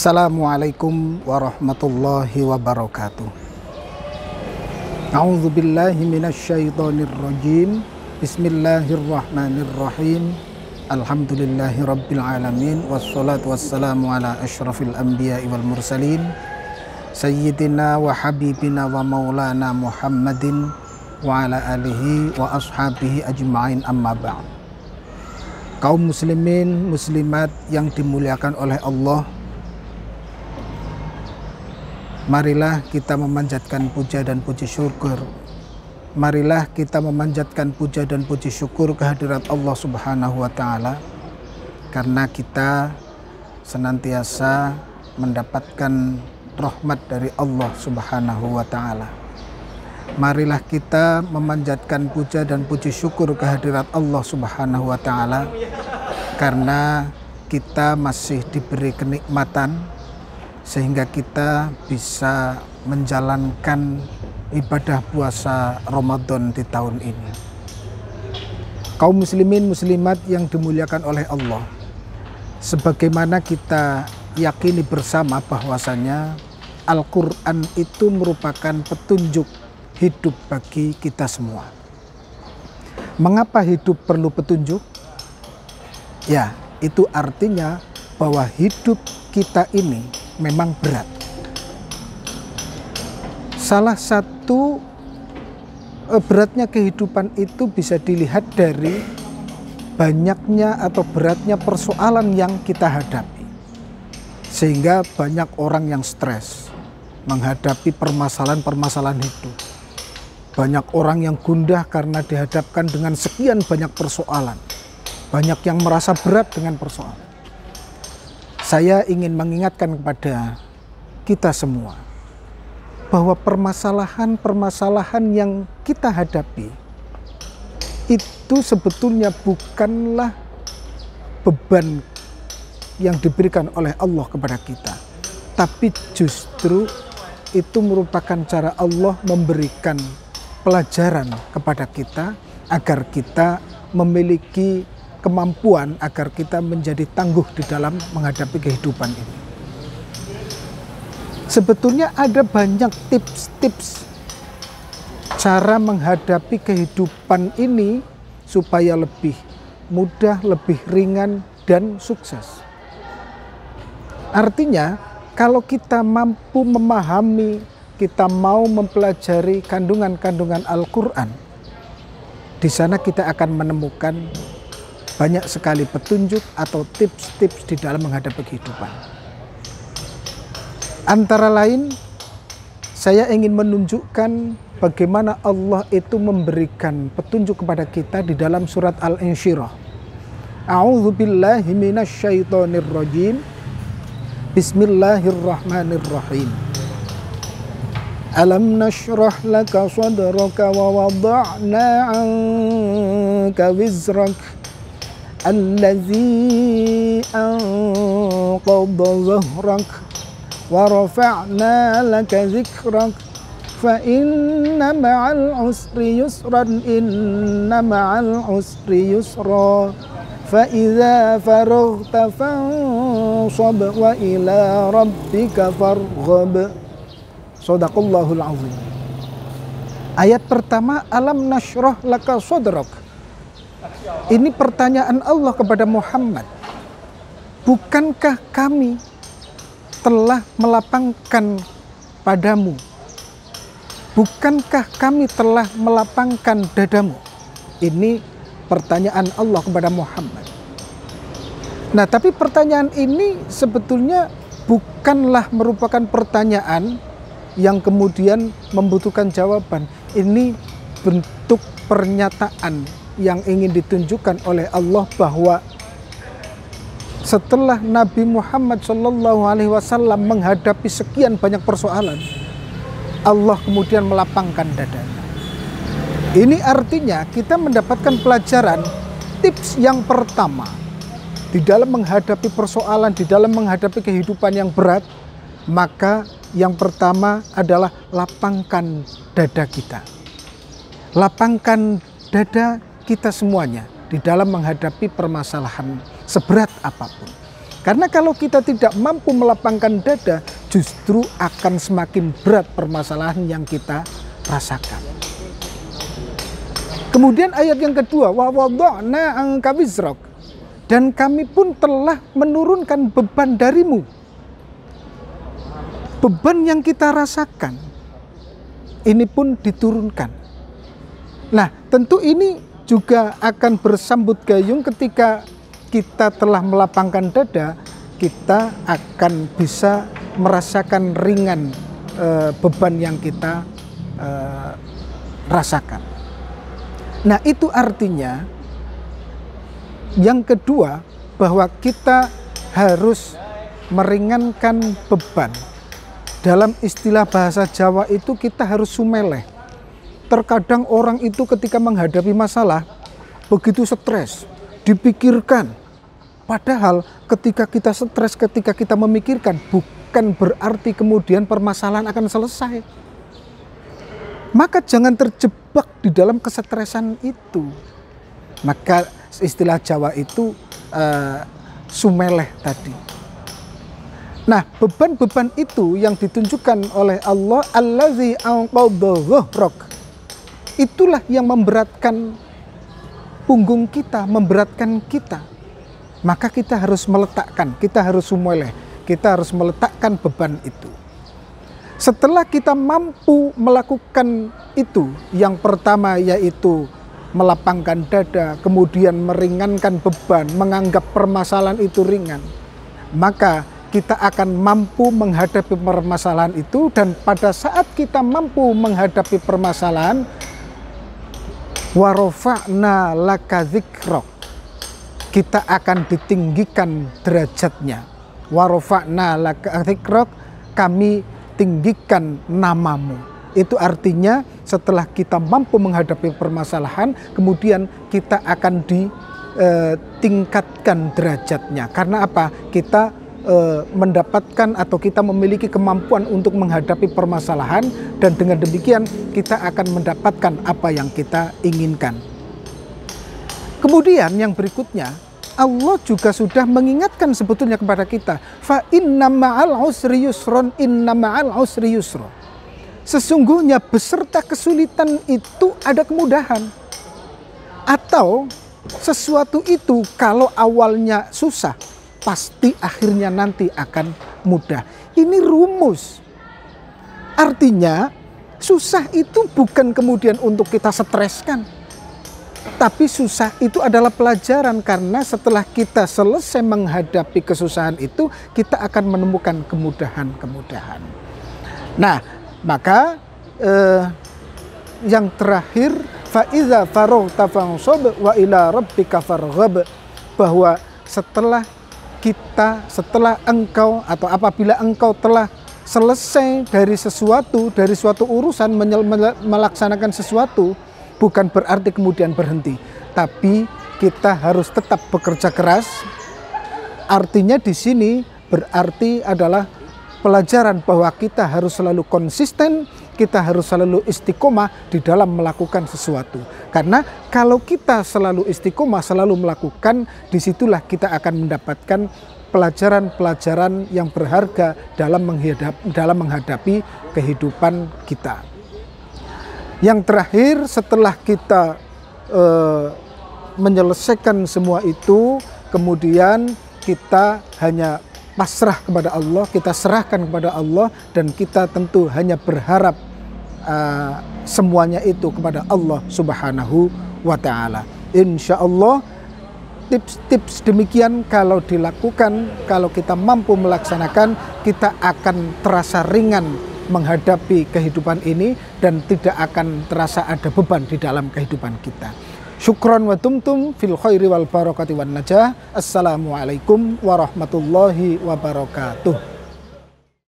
Assalamualaikum warahmatullahi wabarakatuh. A'udzu billahi minasyaitonir rajim. Bismillahirrahmanirrahim. Alhamdulillahi rabbil alamin wassalatu wassalamu ala asyrafil anbiya'i wal mursalin sayyidina wa habibina wa maulana Muhammadin wa ala alihi wa ashabihi ajma'in, amma ba'd. Kaum muslimin muslimat yang dimuliakan oleh Allah, marilah kita memanjatkan puja dan puji syukur. Marilah kita memanjatkan puja dan puji syukur kehadirat Allah Subhanahu wa Ta'ala, karena kita senantiasa mendapatkan rahmat dari Allah Subhanahu wa Ta'ala. Marilah kita memanjatkan puja dan puji syukur kehadirat Allah Subhanahu wa Ta'ala, karena kita masih diberi kenikmatan sehingga kita bisa menjalankan ibadah puasa Ramadan di tahun ini. Kaum muslimin muslimat yang dimuliakan oleh Allah, sebagaimana kita yakini bersama bahwasanya Al-Quran itu merupakan petunjuk hidup bagi kita semua. Mengapa hidup perlu petunjuk? Ya, itu artinya bahwa hidup kita ini memang berat. Salah satu beratnya kehidupan itu bisa dilihat dari banyaknya atau beratnya persoalan yang kita hadapi. Sehingga banyak orang yang stres menghadapi permasalahan-permasalahan hidup. Banyak orang yang gundah karena dihadapkan dengan sekian banyak persoalan. Banyak yang merasa berat dengan persoalan. Saya ingin mengingatkan kepada kita semua bahwa permasalahan-permasalahan yang kita hadapi itu sebetulnya bukanlah beban yang diberikan oleh Allah kepada kita, tapi justru itu merupakan cara Allah memberikan pelajaran kepada kita agar kita memiliki kemampuan, agar kita menjadi tangguh di dalam menghadapi kehidupan ini. Sebetulnya ada banyak tips-tips cara menghadapi kehidupan ini supaya lebih mudah, lebih ringan, dan sukses. Artinya, kalau kita mampu memahami, kita mau mempelajari kandungan-kandungan Al-Quran, di sana kita akan menemukan banyak sekali petunjuk atau tips-tips di dalam menghadapi kehidupan. Antara lain, saya ingin menunjukkan bagaimana Allah itu memberikan petunjuk kepada kita di dalam surat Al-Insyirah. A'udzu billahi minasyaitonir rajim. Bismillahirrahmanirrahim. Alam nashrah laka sadraka wa wada'na 'anka wizrak allazi anqadha dhahrak wa rafa'na laka dhikrak fa inna ma'al usri yusran inna ma'al usri yusra fa idza faraghta fansab wa ila rabbika farghab. Shadaqallahul azim. Ayat pertama, alam nashrah laka sadrak. Ini pertanyaan Allah kepada Muhammad. Bukankah kami telah melapangkan padamu? Bukankah kami telah melapangkan dadamu? Ini pertanyaan Allah kepada Muhammad. Nah, tapi pertanyaan ini sebetulnya bukanlah merupakan pertanyaan yang kemudian membutuhkan jawaban. Ini bentuk pernyataan yang ingin ditunjukkan oleh Allah bahwa setelah Nabi Muhammad SAW menghadapi sekian banyak persoalan, Allah kemudian melapangkan dadanya. Ini artinya kita mendapatkan pelajaran, tips yang pertama di dalam menghadapi persoalan, di dalam menghadapi kehidupan yang berat, maka yang pertama adalah lapangkan dada kita. Lapangkan dada kita semuanya di dalam menghadapi permasalahan seberat apapun. Karena kalau kita tidak mampu melapangkan dada, justru akan semakin berat permasalahan yang kita rasakan. Kemudian ayat yang kedua, wa wada'na anka wizrak, dan kami pun telah menurunkan beban darimu. Beban yang kita rasakan ini pun diturunkan. Nah, tentu ini juga akan bersambut gayung ketika kita telah melapangkan dada, kita akan bisa merasakan ringan beban yang kita rasakan. Nah, itu artinya yang kedua, bahwa kita harus meringankan beban. Dalam istilah bahasa Jawa itu kita harus sumeleh. Terkadang orang itu ketika menghadapi masalah begitu stres, dipikirkan. Padahal ketika kita stres, ketika kita memikirkan, bukan berarti kemudian permasalahan akan selesai. Maka jangan terjebak di dalam kesetresan itu. Maka istilah Jawa itu sumeleh tadi. Nah, beban-beban itu yang ditunjukkan oleh Allah, allazi anqadha dhahrak. Itulah yang memberatkan punggung kita, memberatkan kita. Maka kita harus meletakkan, kita harus sumeleh, kita harus meletakkan beban itu. Setelah kita mampu melakukan itu, yang pertama yaitu melapangkan dada, kemudian meringankan beban, menganggap permasalahan itu ringan, maka kita akan mampu menghadapi permasalahan itu. Dan pada saat kita mampu menghadapi permasalahan, wa rafa'na laka dzikrak, kita akan ditinggikan derajatnya. Wa rafa'na laka dzikrak, kami tinggikan namamu. Itu artinya setelah kita mampu menghadapi permasalahan, kemudian kita akan ditingkatkan derajatnya. Karena apa? Kita mendapatkan atau kita memiliki kemampuan untuk menghadapi permasalahan, dan dengan demikian kita akan mendapatkan apa yang kita inginkan. Kemudian yang berikutnya, Allah juga sudah mengingatkan sebetulnya kepada kita, fa inna ma'al usri yusron, inna ma'al usri yusron. Sesungguhnya beserta kesulitan itu ada kemudahan. Atau sesuatu itu kalau awalnya susah, pasti akhirnya nanti akan mudah. Ini rumus. Artinya susah itu bukan kemudian untuk kita streskan, tapi susah itu adalah pelajaran, karena setelah kita selesai menghadapi kesusahan itu, kita akan menemukan kemudahan-kemudahan. Nah, maka yang terakhir, fa iza faraghta fansab wa ila rabbika farghab, bahwa setelah engkau atau apabila engkau telah selesai dari suatu urusan, melaksanakan sesuatu, bukan berarti kemudian berhenti, tapi kita harus tetap bekerja keras. Artinya di sini berarti adalah pelajaran bahwa kita harus selalu konsisten, kita harus selalu istiqomah di dalam melakukan sesuatu. Karena kalau kita selalu istiqomah, selalu melakukan, disitulah kita akan mendapatkan pelajaran-pelajaran yang berharga dalam menghadapi kehidupan kita. Yang terakhir, setelah kita menyelesaikan semua itu, kemudian kita hanya pasrah kepada Allah, kita serahkan kepada Allah, dan kita tentu hanya berharap semuanya itu kepada Allah Subhanahu wa Ta'ala. Insya Allah tips-tips demikian kalau dilakukan, kalau kita mampu melaksanakan, kita akan terasa ringan menghadapi kehidupan ini, dan tidak akan terasa ada beban di dalam kehidupan kita. Syukran wa tumtum fil khairi wal barakati wan najah. Assalamualaikum warahmatullahi wabarakatuh.